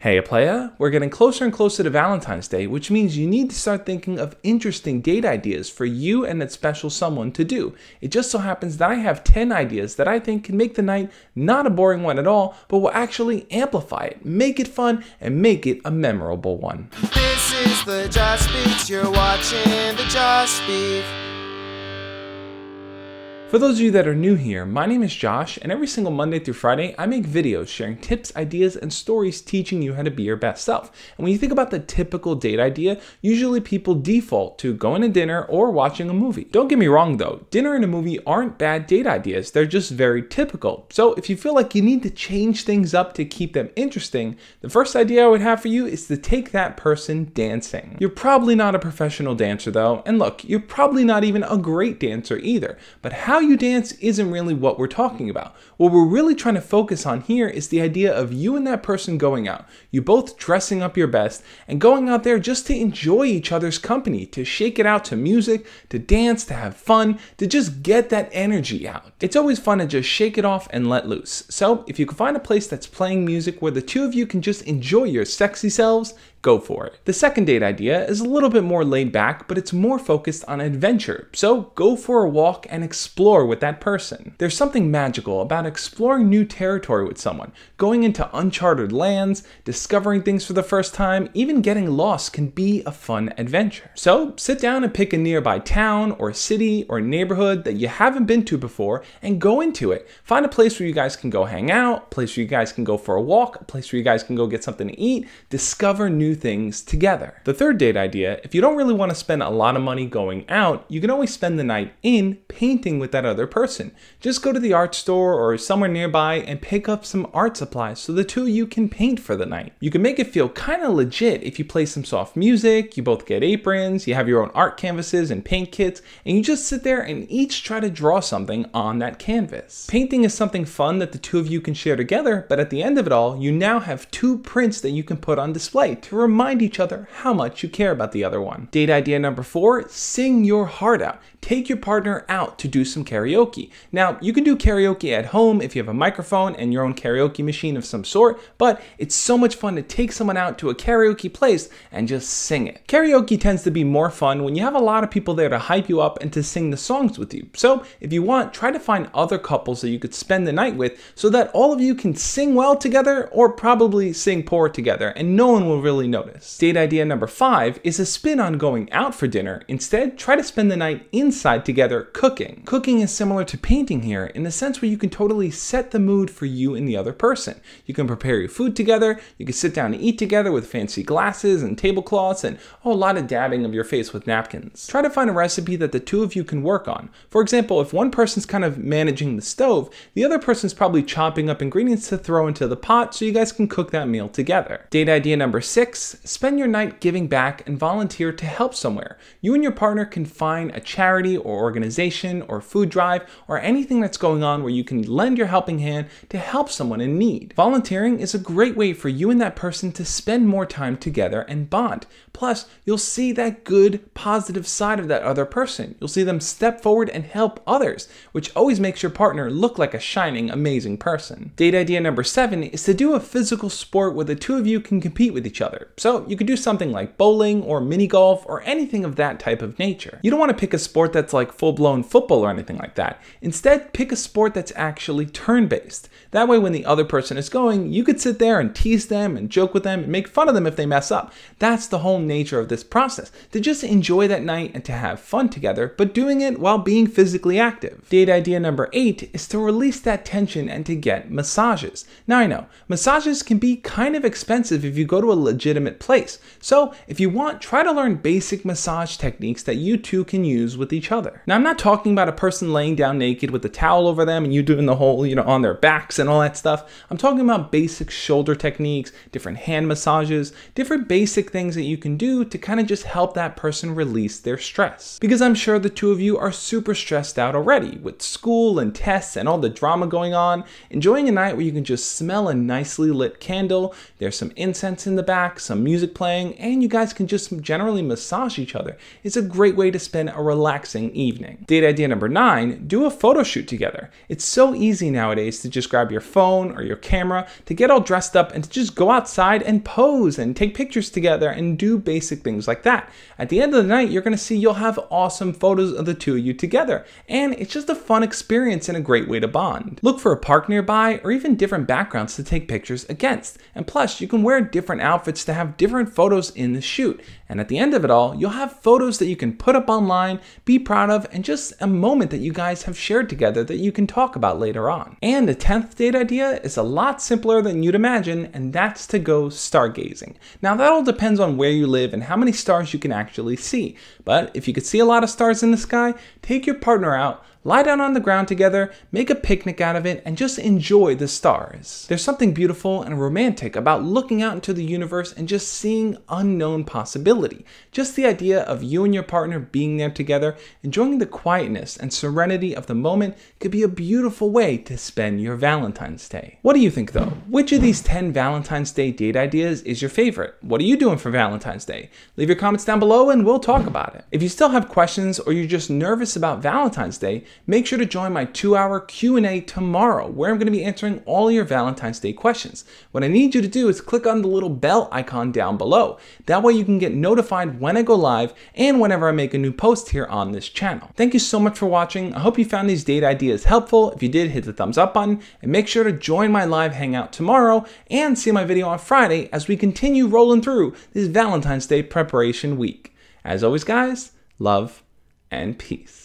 Hey playa, we're getting closer and closer to Valentine's Day, which means you need to start thinking of interesting date ideas for you and that special someone to do. It just so happens that I have 10 ideas that I think can make the night not a boring one at all, but will actually amplify it, make it fun, and make it a memorable one. This is the Josh Speaks, you're watching the Josh Speak. For those of you that are new here, my name is Josh, and every single Monday through Friday, I make videos sharing tips, ideas, and stories teaching you how to be your best self. And when you think about the typical date idea, usually people default to going to dinner or watching a movie. Don't get me wrong though, dinner and a movie aren't bad date ideas, they're just very typical. So if you feel like you need to change things up to keep them interesting, the first idea I would have for you is to take that person dancing. You're probably not a professional dancer though, and look, you're probably not even a great dancer either, but how you dance isn't really what we're talking about. What we're really trying to focus on here is the idea of you and that person going out, you both dressing up your best and going out there just to enjoy each other's company, to shake it out to music, to dance, to have fun, to just get that energy out. It's always fun to just shake it off and let loose. So if you can find a place that's playing music where the two of you can just enjoy your sexy selves, go for it. The second date idea is a little bit more laid back, but it's more focused on adventure. So go for a walk and explore with that person. There's something magical about exploring new territory with someone. Going into uncharted lands, discovering things for the first time, even getting lost can be a fun adventure. So sit down and pick a nearby town or city or neighborhood that you haven't been to before and go into it. Find a place where you guys can go hang out, a place where you guys can go for a walk, a place where you guys can go get something to eat, discover new things together. The third date idea, if you don't really want to spend a lot of money going out, you can always spend the night in painting with that other person. Just go to the art store or somewhere nearby and pick up some art supplies so the two of you can paint for the night. You can make it feel kind of legit if you play some soft music, you both get aprons, you have your own art canvases and paint kits, and you just sit there and each try to draw something on that canvas. Painting is something fun that the two of you can share together, but at the end of it all, you now have two prints that you can put on display to remind each other how much you care about the other one. Date idea number 4, sing your heart out. Take your partner out to do some karaoke. Now, you can do karaoke at home if you have a microphone and your own karaoke machine of some sort, but it's so much fun to take someone out to a karaoke place and just sing it. Karaoke tends to be more fun when you have a lot of people there to hype you up and to sing the songs with you. So if you want, try to find other couples that you could spend the night with so that all of you can sing well together or probably sing poor together and no one will really notice. Date idea number 5 is a spin on going out for dinner. Instead, try to spend the night inside together cooking. Cooking is similar to painting here in the sense where you can totally set the mood for you and the other person. You can prepare your food together, you can sit down and eat together with fancy glasses and tablecloths and a lot of dabbing of your face with napkins. Try to find a recipe that the two of you can work on. For example, if one person's kind of managing the stove, the other person's probably chopping up ingredients to throw into the pot so you guys can cook that meal together. Date idea number 6, spend your night giving back and volunteer to help somewhere. You and your partner can find a charity or organization or food drive or anything that's going on where you can lend your helping hand to help someone in need. Volunteering is a great way for you and that person to spend more time together and bond. Plus, you'll see that good, positive side of that other person. You'll see them step forward and help others, which always makes your partner look like a shining, amazing person. Date idea number 7 is to do a physical sport where the two of you can compete with each other. So you could do something like bowling or mini golf or anything of that type of nature. You don't want to pick a sport that's like full-blown football or anything like that. Instead, pick a sport that's actually turn-based. That way when the other person is going, you could sit there and tease them and joke with them and make fun of them if they mess up. That's the whole nature of this process, to just enjoy that night and to have fun together, but doing it while being physically active. Date idea number 8 is to release that tension and to get massages. Now I know, massages can be kind of expensive if you go to a legitimate place. So if you want, try to learn basic massage techniques that you two can use with each other. Now I'm not talking about a person laying down naked with a towel over them and you doing the whole, on their backs and all that stuff. I'm talking about basic shoulder techniques, different hand massages, different basic things that you can do to kind of just help that person release their stress. Because I'm sure the two of you are super stressed out already with school and tests and all the drama going on. Enjoying a night where you can just smell a nicely lit candle, there's some incense in the back, some music playing, and you guys can just generally massage each other. It's a great way to spend a relaxing relaxing evening. Date idea number 9, do a photo shoot together. It's so easy nowadays to just grab your phone or your camera, to get all dressed up and to just go outside and pose and take pictures together and do basic things like that. At the end of the night, you're going to see you'll have awesome photos of the two of you together, and it's just a fun experience and a great way to bond. Look for a park nearby or even different backgrounds to take pictures against, and plus you can wear different outfits to have different photos in the shoot, and at the end of it all, you'll have photos that you can put up online, be proud of, and just a moment that you guys have shared together that you can talk about later on. And the 10th date idea is a lot simpler than you'd imagine, and that's to go stargazing. Now that all depends on where you live and how many stars you can actually see, but if you could see a lot of stars in the sky, take your partner out, lie down on the ground together, make a picnic out of it, and just enjoy the stars. There's something beautiful and romantic about looking out into the universe and just seeing unknown possibility. Just the idea of you and your partner being there together, enjoying the quietness and serenity of the moment could be a beautiful way to spend your Valentine's Day. What do you think though? Which of these 10 Valentine's Day date ideas is your favorite? What are you doing for Valentine's Day? Leave your comments down below and we'll talk about it. If you still have questions or you're just nervous about Valentine's Day, make sure to join my 2-hour Q&A tomorrow, where I'm going to be answering all your Valentine's Day questions. What I need you to do is click on the little bell icon down below. That way you can get notified when I go live and whenever I make a new post here on this channel. Thank you so much for watching. I hope you found these date ideas helpful. If you did, hit the thumbs up button and make sure to join my live hangout tomorrow and see my video on Friday as we continue rolling through this Valentine's Day preparation week. As always guys, love and peace.